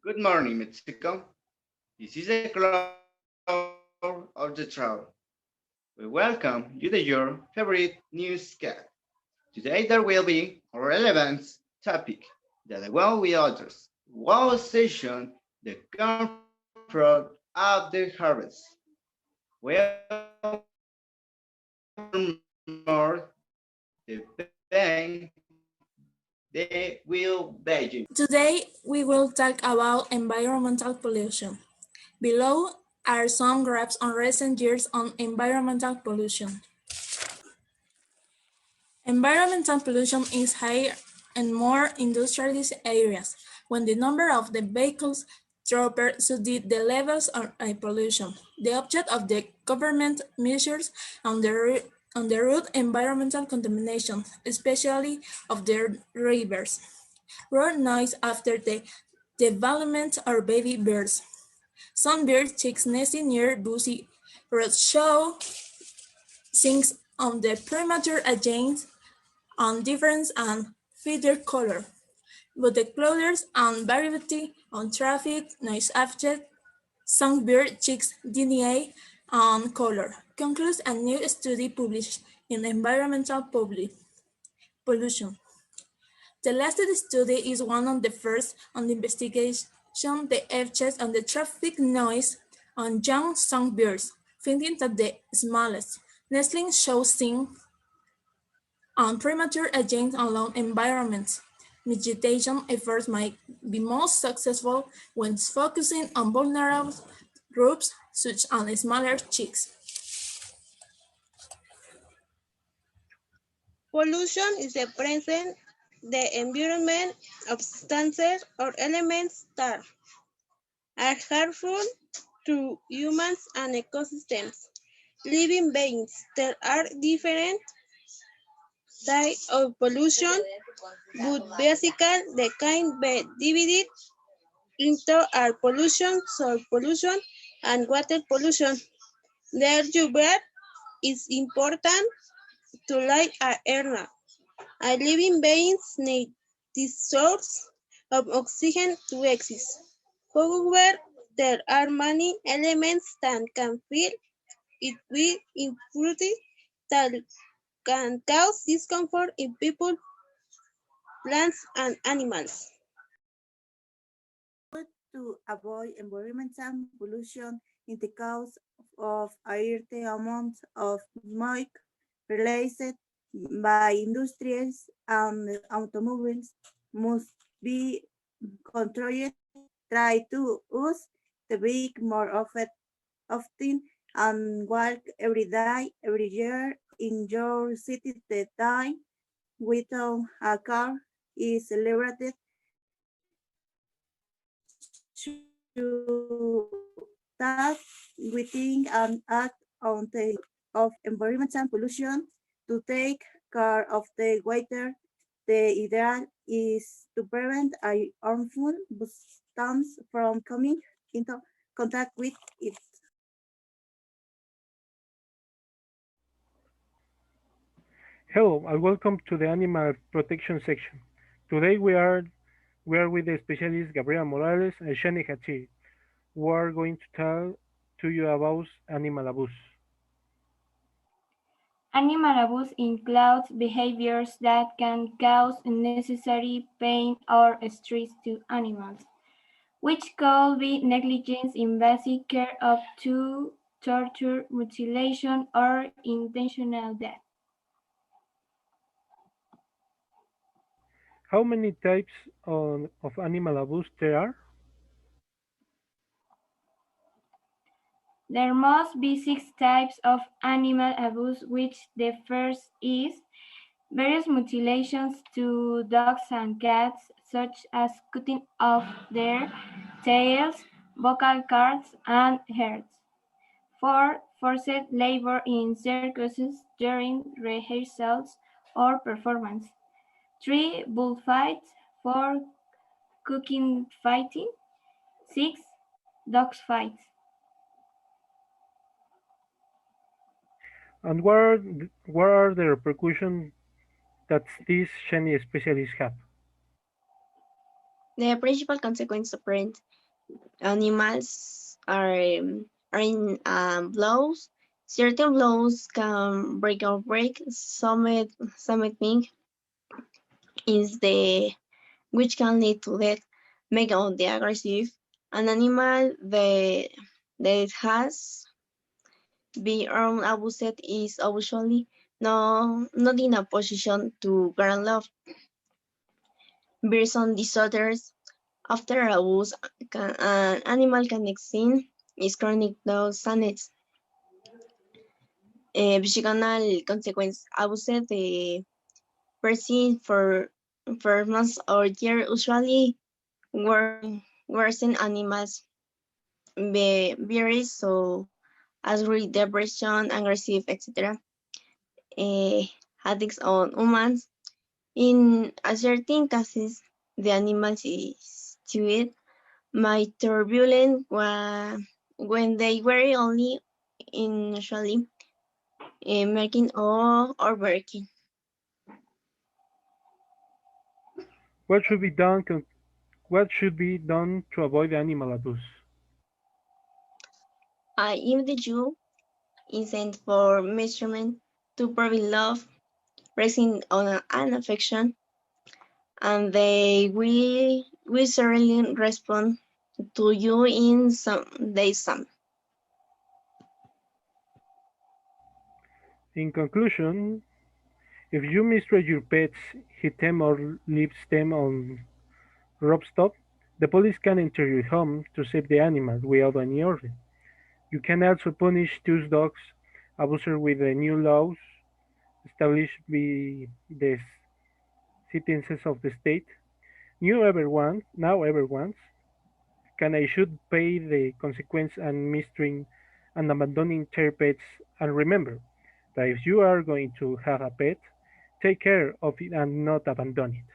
Good morning, Mexico. This is the cloud of the travel. We welcome you to your favorite newscast. Today there will be a relevant topic that will be others. Wow session, the comfort of the harvest. Well, more the pain, they will Beijing. Today, we will talk about environmental pollution. Below are some graphs on recent years on environmental pollution. Environmental pollution is higher in more industrialized areas, when the number of the vehicles dropped so did the levels of pollution. The object of the government measures on the road environmental contamination, especially of the rivers. Road noise after the development of baby birds. Some bird chicks nesting near busy roads show things on the premature agents on difference and feather color, but the colors and variety on traffic noise after some bird chicks DNA and color concludes a new study published in Environmental Pollution. The last study is one of the first on the investigation the effects on the traffic noise on young songbirds, finding that the smallest nestling shows things on premature agents alone environments. Mitigation efforts might be most successful when focusing on vulnerable groups such as smaller chicks. Pollution is the present the environment of substances or elements that are harmful to humans and ecosystems. Living beings. There are different types of pollution, but basically the kind be divided into air pollution, soil pollution, and water pollution. The air is important to life on Earth. And living beings need this source of oxygen to exist. However, there are many elements that can fill it with impurities that can cause discomfort in people, plants, and animals. To avoid environmental pollution in the cause of air the amount of smoke released by industries and automobiles must be controlled. Try to use the vehicle more often and walk every day, every year in your city. The time without a car is celebrated to that we think and act on the of environmental pollution to take care of the water. The ideal is to prevent a harmful substance from coming into contact with it. Hello and welcome to the animal protection section. Today we are with the specialist Gabriela Morales and Shani Hachi, who are going to tell to you about animal abuse. Animal abuse includes behaviors that can cause unnecessary pain or stress to animals, which could be negligence, invasive care up to torture, mutilation, or intentional death. How many types of animal abuse there are? There must be 6 types of animal abuse, which the first is various mutilations to dogs and cats, such as cutting off their tails, vocal cords, and heads. 4. Forced labor in circuses during rehearsals or performance. 3. Bullfights. 4. Cooking fighting. 6. Dog fights. And what are the repercussions that these Shani specialists have? The principal consequence of print animals are in blows. Certain blows can break or break. Some thing is the which can lead to death. Make out the aggressive. An animal that has been abused is usually not in a position to grant love. Bears disorders after abuse, an animal can extend its chronic sadness. Psychoanal consequence abuse the person for months or years usually worsen animals behaviors so as with depression, aggressive, etc. Uh, Addicts on humans. In a certain cases, the animal is treated my turbulent when they were only initially making or working. What should be done? What should be done to avoid animal abuse? If the Jew isn't for measurement to prevent love, resting on an affection, and they will certainly respond to you in some days some. In conclusion, if you mistreat your pets, hit them or leave them on rope stop, the police can enter your home to save the animal without any order. You can also punish those dogs abusers with the new laws established by the citizens of the state. Now everyone can I should pay the consequence and mistreating and abandoning their pets. And remember that if you are going to have a pet, take care of it and not abandon it.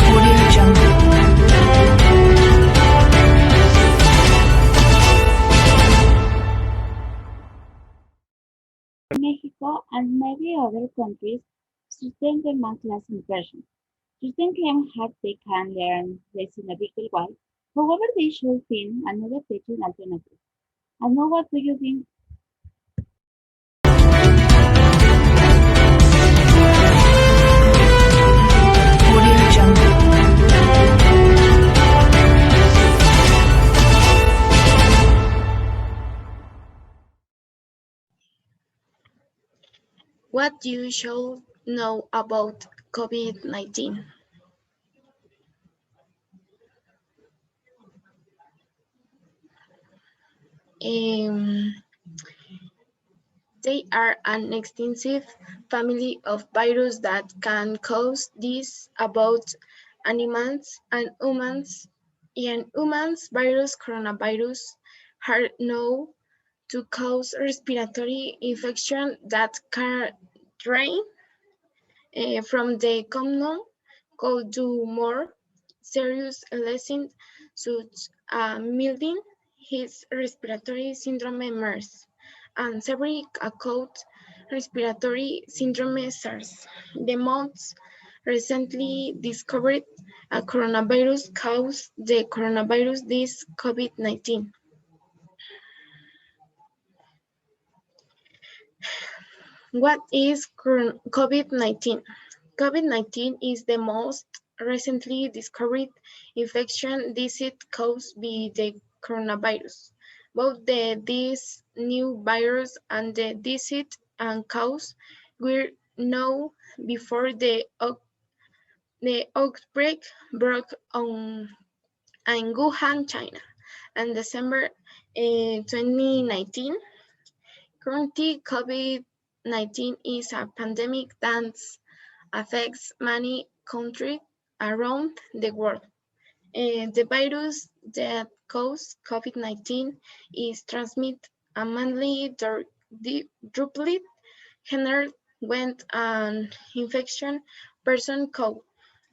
Audio Jungle. Mexico and many other countries sustain the math class in person. Students claim how they can learn less in a virtual way. However, they should find another teaching alternative. I know what do you think? Audio Jungle. What you should know about COVID-19. Um, they are an extensive family of viruses that can cause this about animals and humans. In humans, virus coronavirus are known to cause respiratory infection that can range from the common cold to more serious illnesses such as mildew, his respiratory syndrome MERS, and severe acute respiratory syndrome SARS. The most recently discovered a coronavirus caused the coronavirus this COVID-19. What is COVID-19? COVID-19 is the most recently discovered infection disease caused by the coronavirus. Both this new virus and the disease and cause were known before the outbreak broke on in Wuhan, China, in December 2019. Currently, COVID-19 is a pandemic that affects many countries around the world. The virus that causes COVID-19 is transmitted mainly through the droplet generally when an infection person coughs,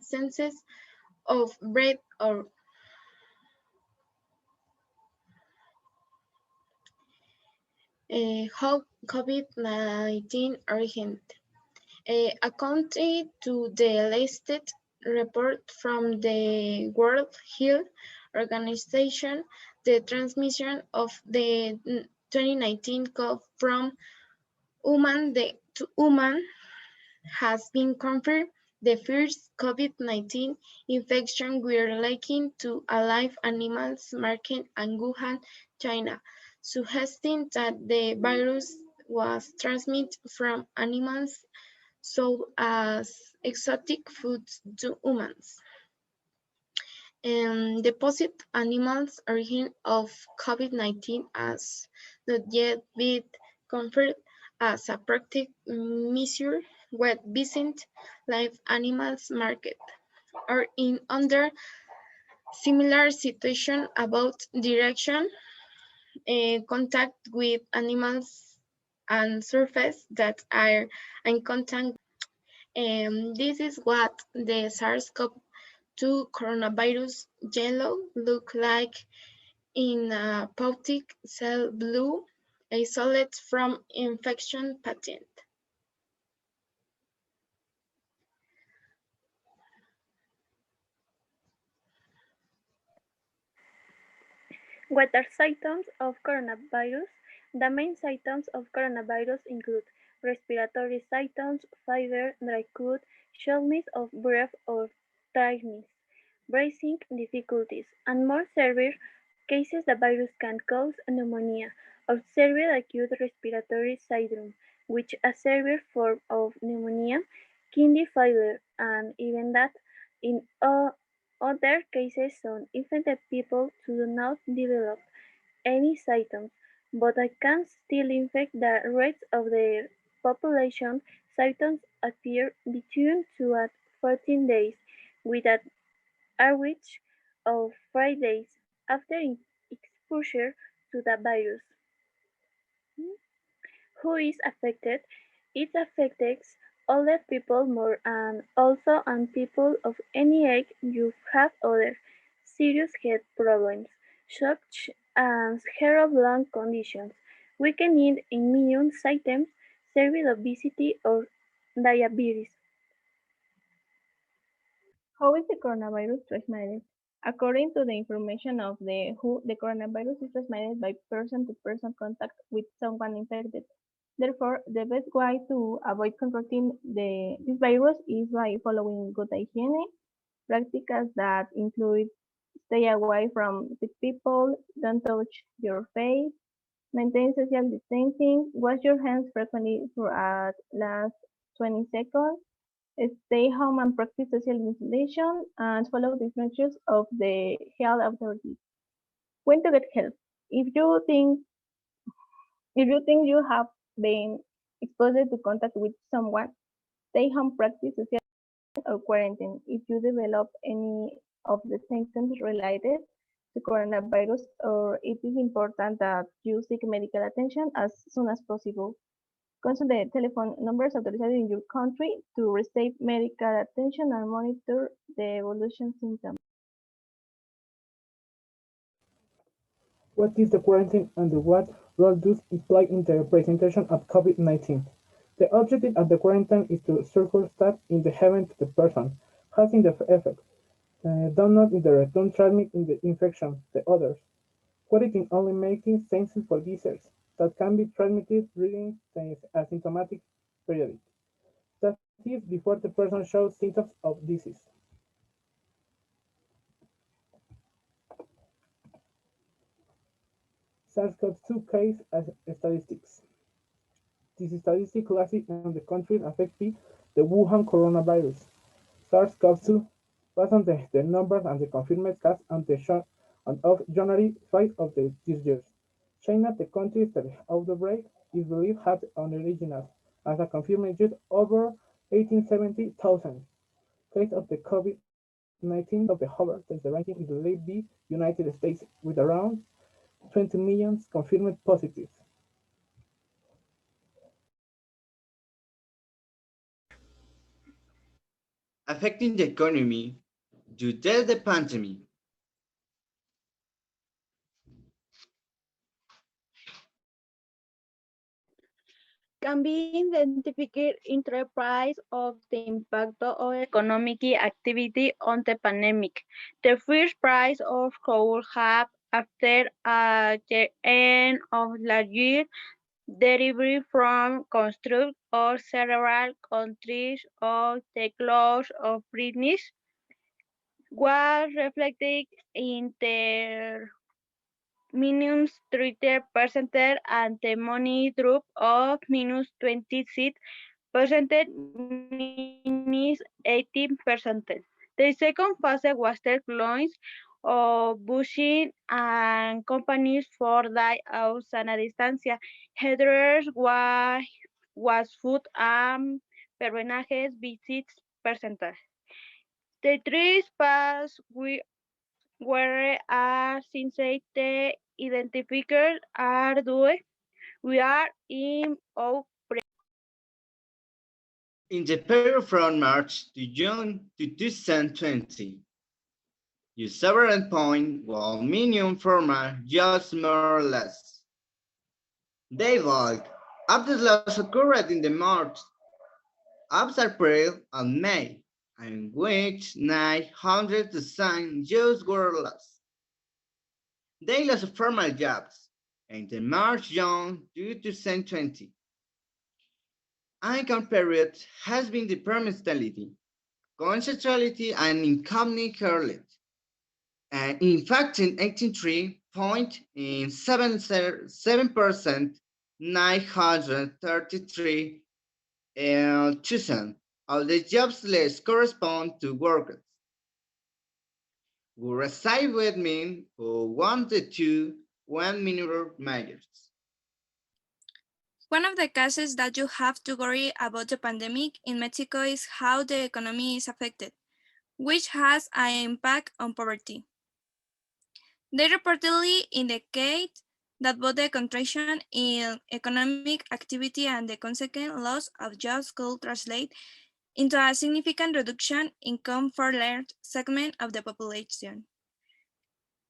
senses of breath or how COVID-19 urgent. According to the latest report from the World Health Organization, the transmission of the 2019 COVID from to human has been confirmed. The first COVID-19 infection were likened to a live animals market in Wuhan, China, suggesting that the virus was transmitted from animals sold as exotic foods to humans. Deposit animals' origin of COVID-19 has not yet been confirmed as a practical measure when visiting live animals market or in under similar situation about direction contact with animals and surface that are in contact. This is what the SARS-CoV-2 coronavirus yellow look like in a photic cell blue, isolated from infection patent. What are symptoms of coronavirus? The main symptoms of coronavirus include respiratory symptoms, fever, dry cough, shortness of breath or tiredness, breathing difficulties, and more severe cases the virus can cause pneumonia or severe acute respiratory syndrome, which is a severe form of pneumonia, kidney failure, and even death. In other cases, some infected people do not develop any symptoms, but can still infect the rest of their population. Symptoms appear between 2 and 14 days, with an average of 5 days after exposure to the virus. Who is affected? It affects older people more and also on people of any age who have other serious health problems, such as hair of lung conditions, weakened immune systems, severe obesity, or diabetes. How is the coronavirus transmitted? According to the information of the WHO, the coronavirus is transmitted by person-to-person contact with someone infected. Therefore, the best way to avoid contracting this virus is by following good hygiene practices that include stay away from sick people, don't touch your face, maintain social distancing, wash your hands frequently for at least 20 seconds, stay home and practice social isolation, and follow the instructions of the health authorities. When to get help? If you think you have been exposed to contact with someone, stay home, practice social or quarantine. If you develop any of the symptoms related to coronavirus, or it is important that you seek medical attention as soon as possible. Consult the telephone numbers authorized in your country to receive medical attention and monitor the evolution symptoms. What is the quarantine and what role does it play in the presentation of COVID-19? The objective of the quarantine is to circumstance in the event the person having the effect does not in the return transmit in the infection to others. Quarantine only making sense for diseases that can be transmitted during the asymptomatic period. That is, before the person shows symptoms of disease. SARS-CoV-2 case statistics. This statistic classifies on the countries affected the Wuhan coronavirus. SARS-CoV-2 based on the numbers and the confirmed cases on the on of January 5 of this year. China, the country that the outbreak is believed had an original as a confirmed use over 1870,000 cases of the COVID-19 of the hover, that the ranking is believed be United States with around 20 million confirmed positives. Affecting the economy due to the pandemic. can be identified enterprise of the impact of economic activity on the pandemic. The first price of could have after the end of last year derived from construct or several countries of the close of business was reflected in their minus 30% and the money drop of minus 26% minus 18%. The second phase was the launch of bushing and companies for die out sana distancia. Headers was food and permenajes visits percentage. The three spas were since the identifiers are due. We are in our In the period from March to June 2020, your sovereign point was minimum format just more or less. They void after loss occurred in the March, up April and May, in which 900,000 jobs were lost. They lost formal jobs in the March-June 2020. Income period has been the permissibility, concentrality, and income current. And in fact, in 83.77%, 933,000 of the jobs list correspond to workers who reside with me who wanted to 1 minimum majors. One of the cases that you have to worry about the pandemic in Mexico is how the economy is affected, which has an impact on poverty. They reportedly indicate that both the contraction in economic activity and the consequent loss of jobs could translate into a significant reduction in income for large segment of the population.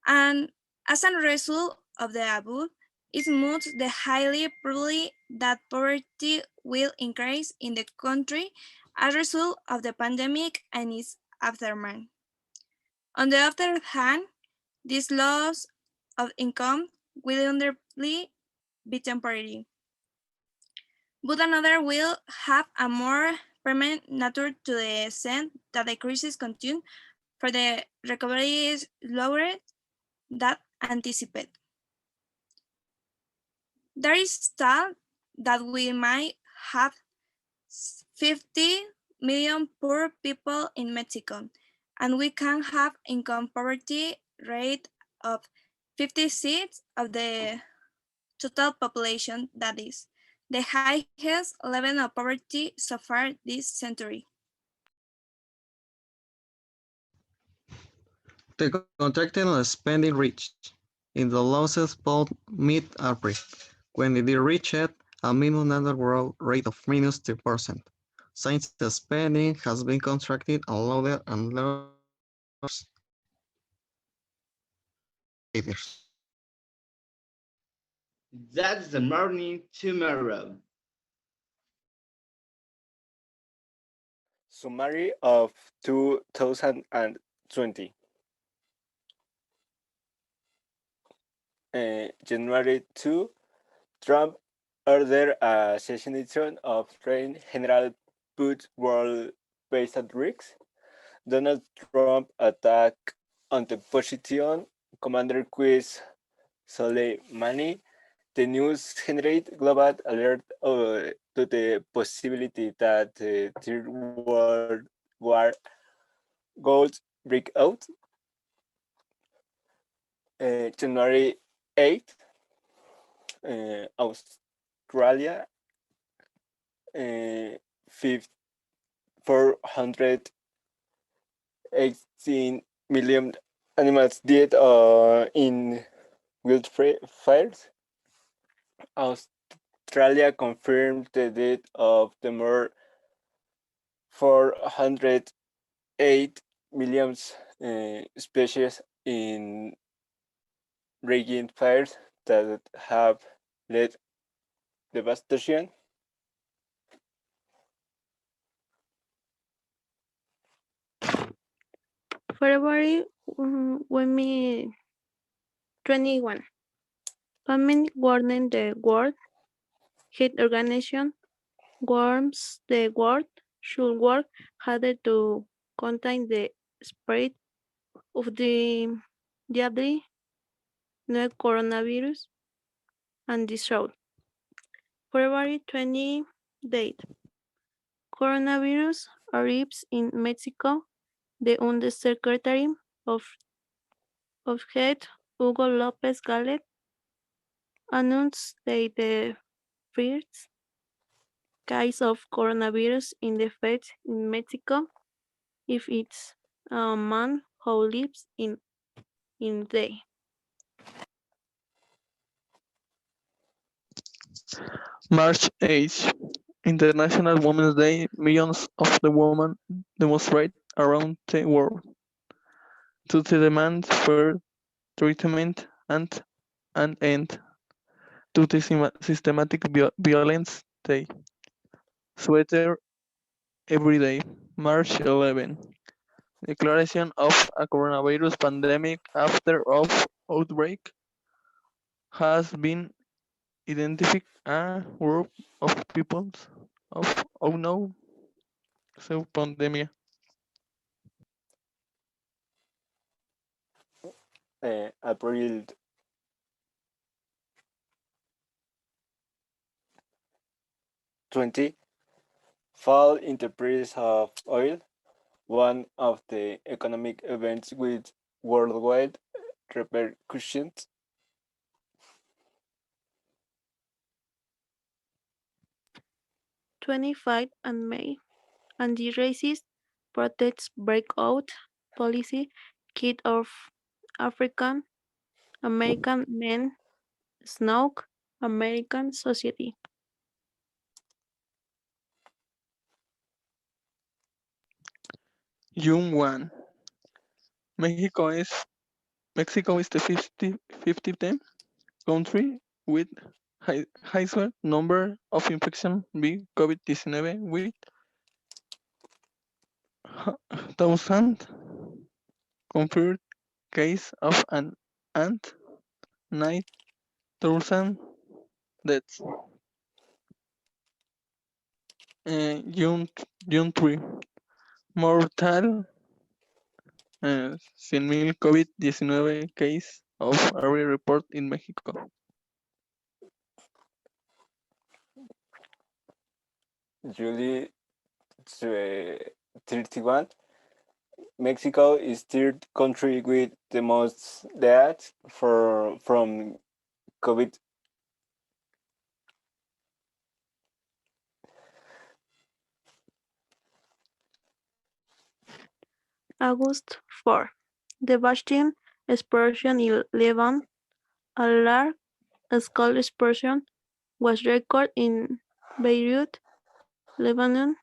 And as a result of the above, it moves the highly probably that poverty will increase in the country as a result of the pandemic and its aftermath. On the other hand, this loss of income will undoubtedly be temporary, but another will have a more permanent nature to the extent that the crisis continues for the recovery is slower than anticipated. There is thought that we might have 50 million poor people in Mexico, and we can have income poverty rate of 56 of the total population, that is, the highest level of poverty so far this century. The contracting spending reached in the losses both mid-April, when it reached a minimum annual growth rate of minus 2%. Since the spending has been contracted and lower behaviors. That's the morning tomorrow. Summary of 2020. January 2, Trump ordered a cessation of trade general put world based at risk. Donald Trump attacked on the position Commander Quiz Soleimani. The news generate global alert to the possibility that the Third World War would break out. January 8th, Australia, 418 million animals died in wildfires. Australia confirmed the death of the more 408 million species in raging fires that have led devastation. February 21. Pandemic warning the World Health Organization warns the world should work harder to contain the spread of the deadly new coronavirus and disorder. February 20 date. Coronavirus arrives in Mexico. The Undersecretary of Health, Hugo Lopez Galet, announced that the first case of coronavirus in the Fed in Mexico if it's a man who lives in the March 8th, International Women's Day. Millions of the women demonstrate around the world to the demand for treatment and an end to the systematic violence. Day. Sweater every day. March 11. Declaration of a coronavirus pandemic after of outbreak has been identified a group of people of unknown pandemic. April 20, fall in the price of oil, one of the economic events with worldwide repercussions. 25 and May. Anti-racist protests break out. Policy kid of African American men snook American society. June 1. Mexico is the 50th country with highest number of infection with COVID-19 with 1,000 confirmed case of an and 9,000 deaths. June 3. Mortal 100,000 COVID-19 case of every report in Mexico. July 31, Mexico is third country with the most deaths from COVID. August 4. The Bastion explosion in Lebanon, a large-scale explosion, was recorded in Beirut, Lebanon.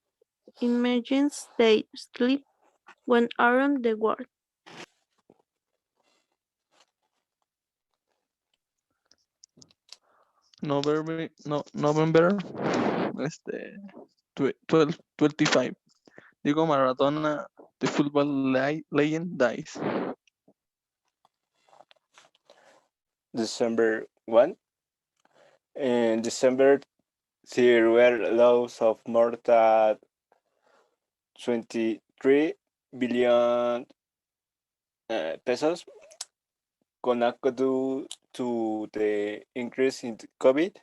Emergency they sleep went around the world. November 25. Diego Maradona, the football legend, dies. December 1. In December, there were loss of more than 23 billion pesos, connected to the increase in COVID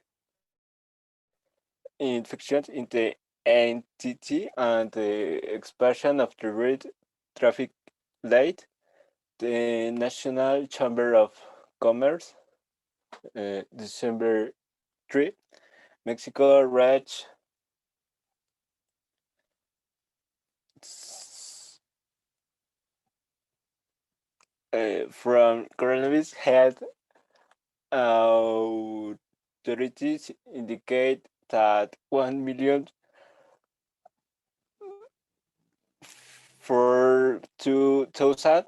infections in the entity and the expansion of the road traffic light. The National Chamber of Commerce, December 3, Mexico reached from coronavirus health authorities indicate that 1 million for 2,000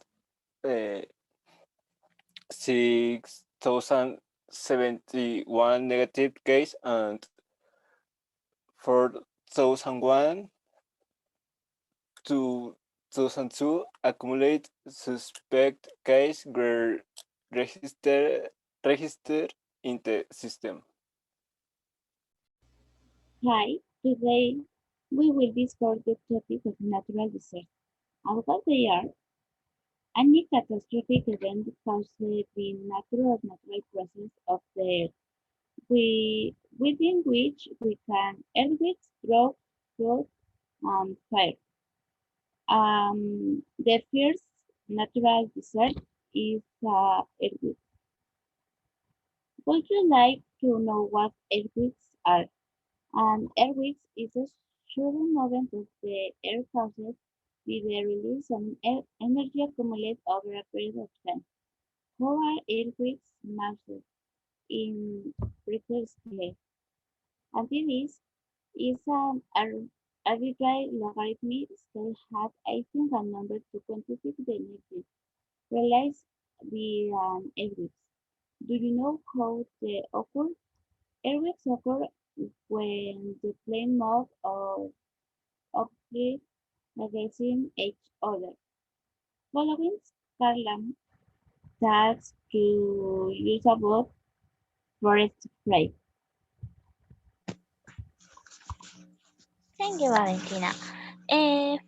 6,071 negative case and 4,001 to 2002 accumulated suspect cases were registered in the system. Hi, today we will discuss the topic of natural disasters and what they are. Any catastrophic event caused by nature or natural process of the earth, within which we can earthquakes, drought, flood, and fire. The first natural disaster is earthquake. Would you like to know what earthquakes are? An earthquake is a sudden movement of the earth caused by the release of energy accumulated over a period of time. How are earthquakes measured? In Richter scale. And is an arbitrary logarithmic scale has 18 and number to quantify the energy. Realize the earthquakes. Do you know how they occur? Earthquakes occur when the plane moves or objects against each other. Following Carla tags to use above forest fire. Thank you, Valentina.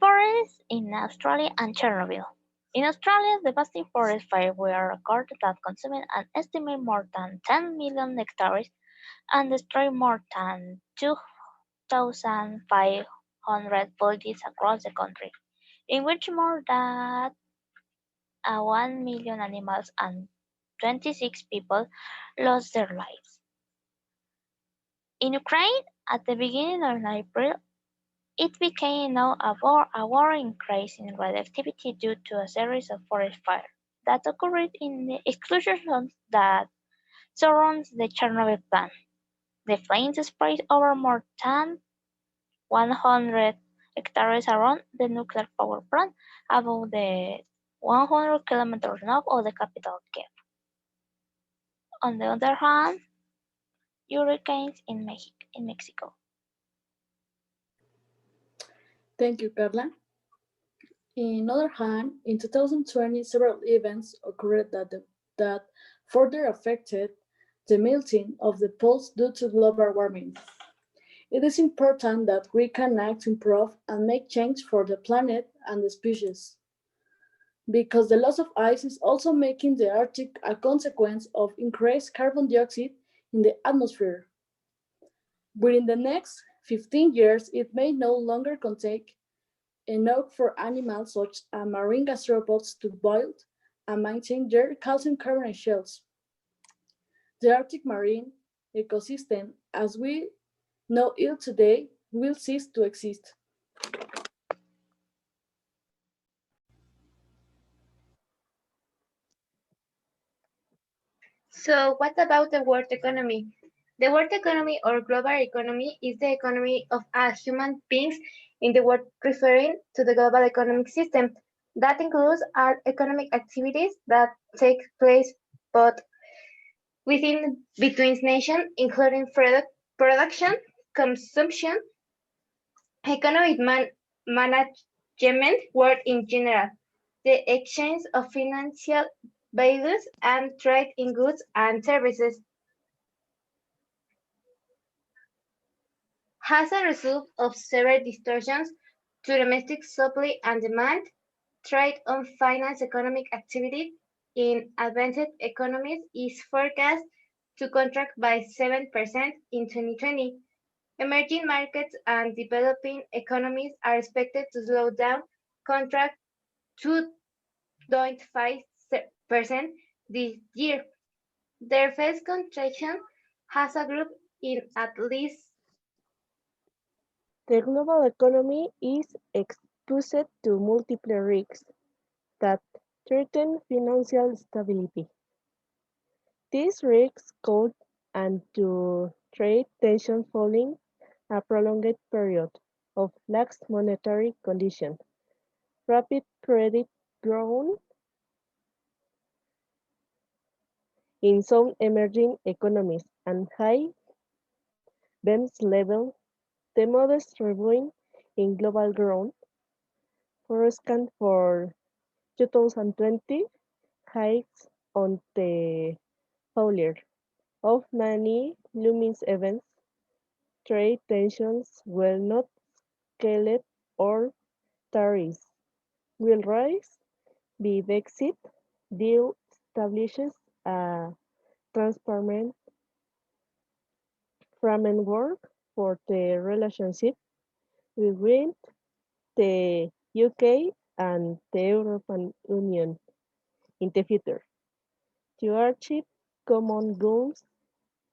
Forests in Australia and Chernobyl. In Australia, devastating forest fires were recorded that consumed an estimated more than 10 million hectares and destroyed more than 2,500 villages across the country, in which more than 1 million animals and 26 people lost their lives. In Ukraine, at the beginning of April, it became known about a worrying increase in radioactivity due to a series of forest fires that occurred in the exclusion zones that surrounds the Chernobyl plant. The flames spread over more than 100 hectares around the nuclear power plant, above the 100 kilometers north of the capital, Kiev. On the other hand, hurricanes in Mexico. Thank you, Carla. On the other hand, in 2020, several events occurred that further affected the melting of the poles due to global warming. It is important that we can act to improve and make change for the planet and the species, because the loss of ice is also making the Arctic a consequence of increased carbon dioxide in the atmosphere. Within the next 15 years, it may no longer contain enough for animals such as marine gastropods to build and maintain their calcium carbonate shells. The Arctic marine ecosystem, as we know it today, will cease to exist. So what about the world economy? The world economy or global economy is the economy of all human beings in the world, referring to the global economic system. That includes all economic activities that take place both between nations, including production, consumption, economic management, work in general, the exchange of financial values, and trade in goods and services. As a result of several distortions to domestic supply and demand, trade on finance economic activity in advanced economies is forecast to contract by 7% in 2020. Emerging markets and developing economies are expected to slow down, contract 2.5% this year. Their first contraction has a group in at least. The global economy is exposed to multiple risks that threaten financial stability. These risks could and to trade tensions following a prolonged period of lax monetary conditions, rapid credit growth in some emerging economies, and high BEMS level, the modest rebound in global growth forecast for 2020 hikes on the failure of many looming events, trade tensions will not escalate or tariffs will rise. The Brexit deal establishes a transparent framework for the relationship between the UK and the European Union in the future to achieve common goals,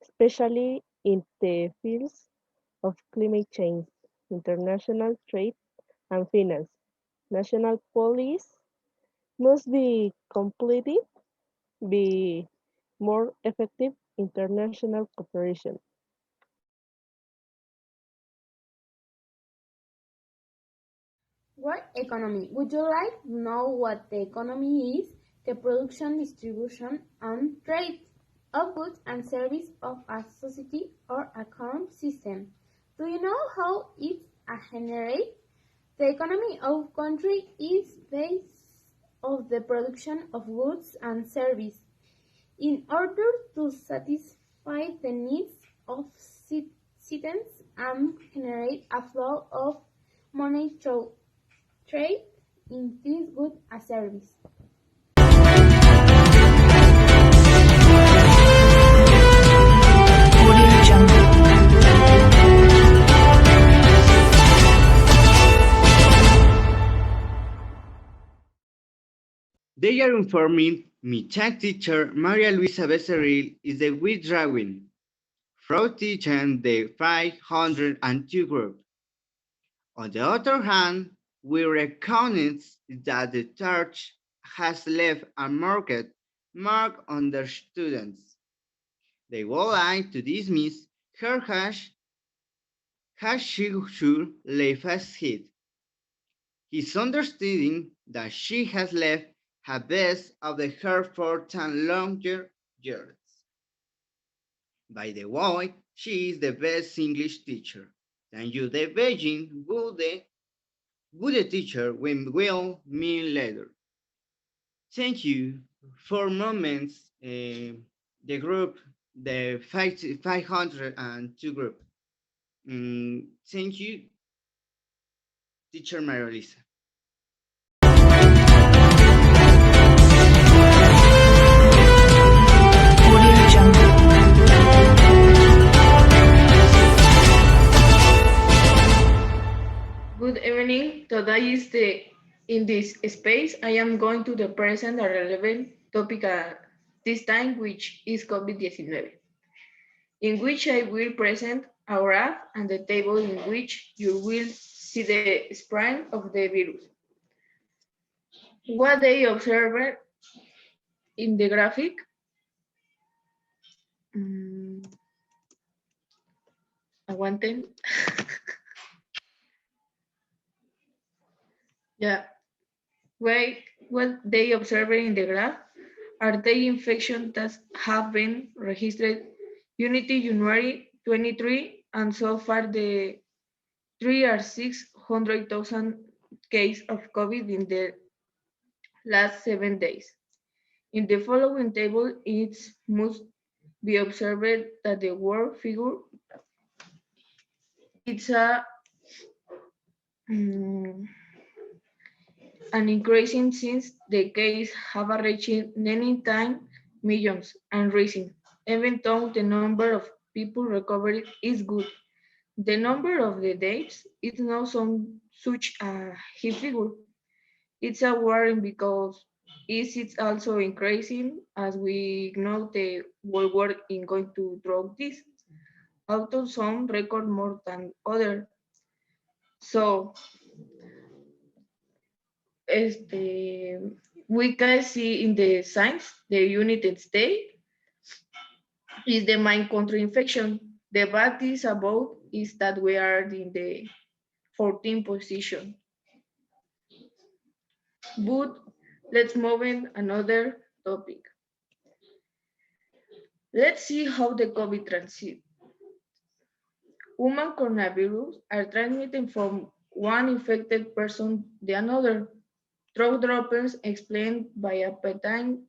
especially in the fields of climate change, international trade, and finance. National policies must be completed be more effective international cooperation. What economy? Would you like to know what the economy is? The production, distribution, and trade of goods and services of a society or economic system. Do you know how it's generated? The economy of country is based on the production of goods and services in order to satisfy the needs of citizens and generate a flow of money through trade in this good a service. Audio Jungle. They are informing me tech teacher Maria Luisa Becerril is the withdrawing from teaching the 502 group. On the other hand, we recognize that the church has left a mark on their students. They would like to dismiss her as she should leave us hid. His understanding that she has left her best of the her for 10 long years. By the way, she is the best English teacher. Thank you, the Beijing good teacher will mean later. Thank you for moments. The group, the 502 group. Thank you, teacher Marilisa. Audio Jungle. Good evening. Today is in this space. I am going to the present a relevant topic this time, which is COVID-19, in which I will present a graph and the table in which you will see the spread of the virus. What they observed in the graphic. Aguanten. Yeah. What they observed in the graph are the infections that have been registered Unity January 23, and so far the 3 or 600,000 cases of COVID in the last 7 days. In the following table, it must be observed that the word figure it's an increasing since the case have reached 19 millions and rising. Even though the number of people recovered is good, the number of the deaths is not such a high figure. It's a worrying because it's also increasing as we know the world war is going to drop this. Although some record more than others. So we can see in the signs the United States is the main country infection. The bad is about is that we are in the 14th position. But let's move in another topic. Let's see how the COVID transit. Human coronavirus are transmitted from one infected person the another. Throat droppers explained by a pattern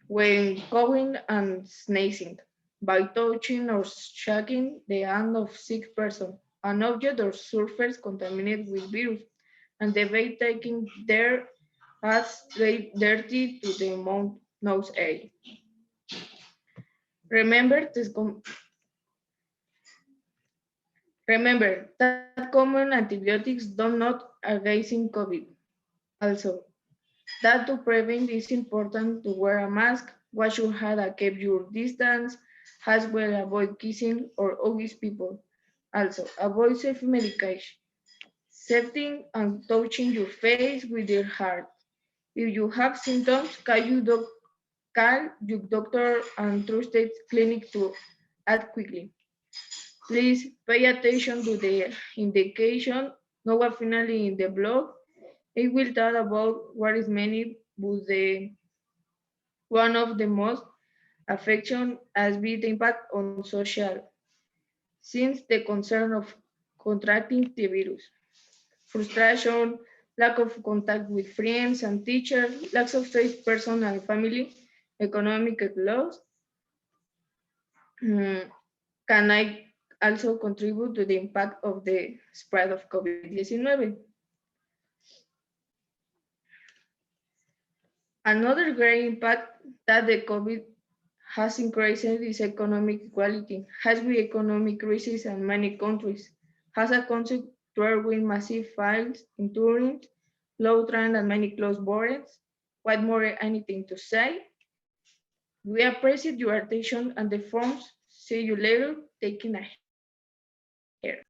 when coughing and sneezing, by touching or shaking the hand of sick person, an object or surface contaminated with virus, and the by taking their hands dirty to the mouth nose area. Remember, that common antibiotics do not against COVID. Also, that to prevent is important to wear a mask, wash your hands and keep your distance, as well avoid kissing or hugging people. Also, avoid self-medication, setting and touching your face with your heart. If you have symptoms, call your doctor and trusted clinic to act quickly. Please pay attention to the indication, not finally in the blog. It will talk about what is many, but the one of the most affection has been the impact on social, since the concern of contracting the virus, frustration, lack of contact with friends and teachers, lack of safe person and family, economic loss, can I also contribute to the impact of the spread of COVID-19. Another great impact that the COVID has increased is economic equality, has with economic crisis in many countries, has a consequence with massive files in touring, low trend and many closed borders. What more anything to say? We appreciate your attention and the forms. See you later, taking care.